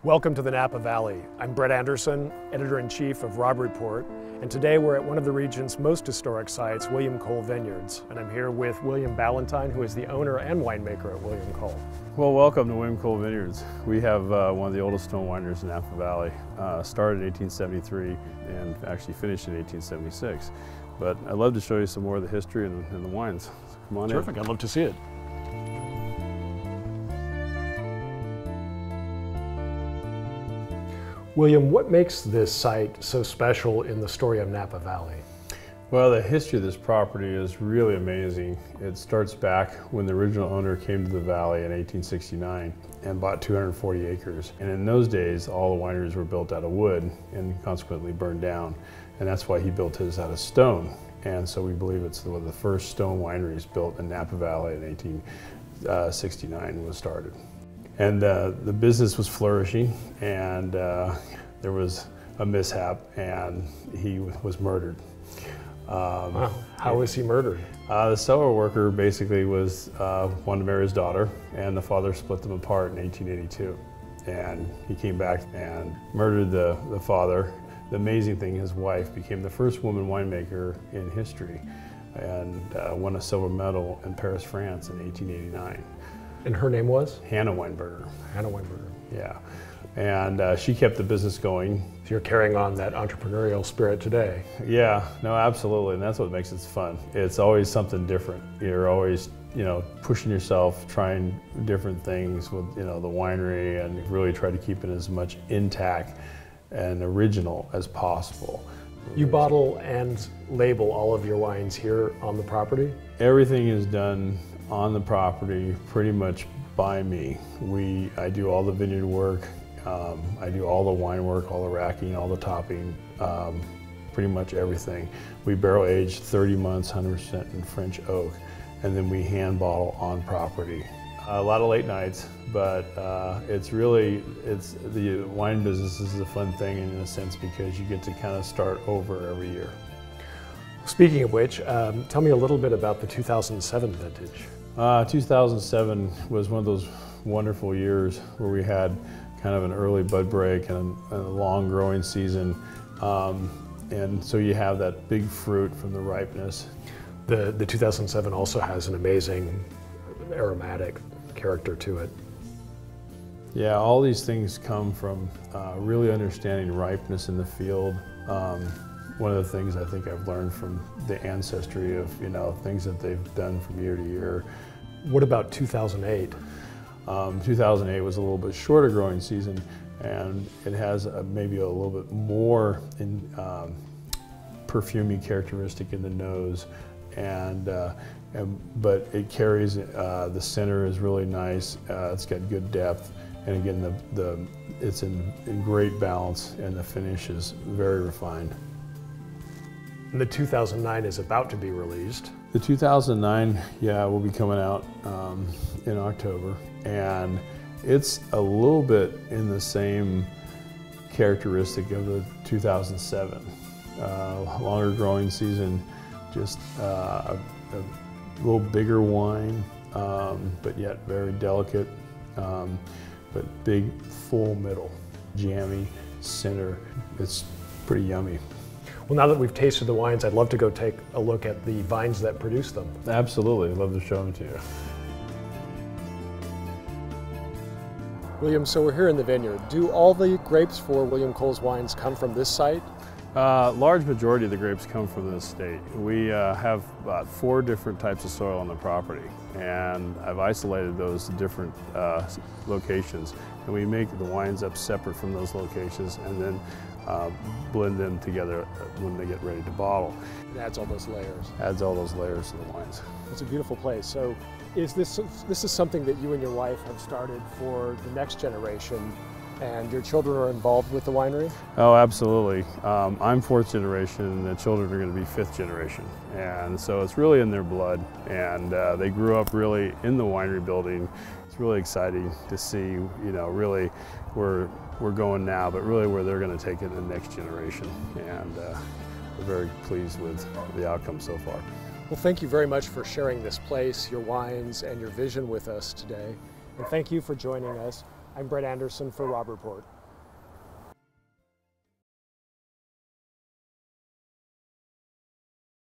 Welcome to the Napa Valley. I'm Brett Anderson, Editor-in-Chief of Robb Report, and today we're at one of the region's most historic sites, William Cole Vineyards. And I'm here with William Ballentine, who is the owner and winemaker at William Cole. Well, welcome to William Cole Vineyards. We have one of the oldest stone wineries in Napa Valley. Started in 1873 and actually finished in 1876. But I'd love to show you some more of the history and the wines. So come on in. Terrific, I'd love to see it. William, what makes this site so special in the story of Napa Valley? Well, the history of this property is really amazing. It starts back when the original owner came to the valley in 1869 and bought 240 acres. And in those days, all the wineries were built out of wood and consequently burned down. And that's why he built his out of stone. And so we believe it's one of the first stone wineries built in Napa Valley in 1869 was started. And the business was flourishing, and there was a mishap, and he was murdered. Wow. How was he murdered? The cellar worker basically wanted to marry his daughter, and the father split them apart in 1882. And he came back and murdered the father. The amazing thing, his wife became the first woman winemaker in history and won a silver medal in Paris, France in 1889. And her name was? Hannah Weinberger. Hannah Weinberger. Yeah. And she kept the business going. So you're carrying on that entrepreneurial spirit today. Yeah, no, absolutely. And that's what makes it fun. It's always something different. You're always, pushing yourself, trying different things with, the winery, and really try to keep it as much intact and original as possible. You bottle and label all of your wines here on the property? Everything is done on the property pretty much by me. I do all the vineyard work, I do all the wine work, all the racking, all the topping, pretty much everything. We barrel age 30 months, 100% in French oak, and then we hand bottle on property. A lot of late nights, but the wine business is a fun thing in a sense because you get to kind of start over every year. Speaking of which, tell me a little bit about the 2007 vintage. 2007 was one of those wonderful years where we had kind of an early bud break and a long growing season. And so you have that big fruit from the ripeness. The 2007 also has an amazing aromatic character to it. Yeah, all these things come from really understanding ripeness in the field. One of the things I think I've learned from the ancestry of, things that they've done from year to year. What about 2008? 2008 was a little bit shorter growing season, and it has maybe a little bit more perfumey characteristic in the nose, but it carries, the center is really nice, it's got good depth, and again, it's in great balance, and the finish is very refined. And the 2009 is about to be released. The 2009, will be coming out in October, and it's a little bit in the same characteristic of the 2007. Longer growing season, just a little bigger wine, but yet very delicate, but big, full middle, jammy center. It's pretty yummy. Well, now that we've tasted the wines, I'd love to go take a look at the vines that produce them. Absolutely, I'd love to show them to you. William, so we're here in the vineyard. Do all the grapes for William Cole's wines come from this site? Large majority of the grapes come from this state. We have about 4 different types of soil on the property, and I've isolated those to different locations, and we make the wines up separate from those locations and then blend them together when they get ready to bottle. It adds all those layers. Adds all those layers to the wines. It's a beautiful place. So this is something that you and your wife have started for the next generation, and your children are involved with the winery? Oh, absolutely. I'm 4th generation, and the children are going to be 5th generation. And so it's really in their blood, and they grew up really in the winery building. It's really exciting to see, really where we're going now, but really where they're going to take it in the next generation. And we're very pleased with the outcome so far. Well, thank you very much for sharing this place, your wines, and your vision with us today. And thank you for joining us I'm Brett Anderson for Robb Report.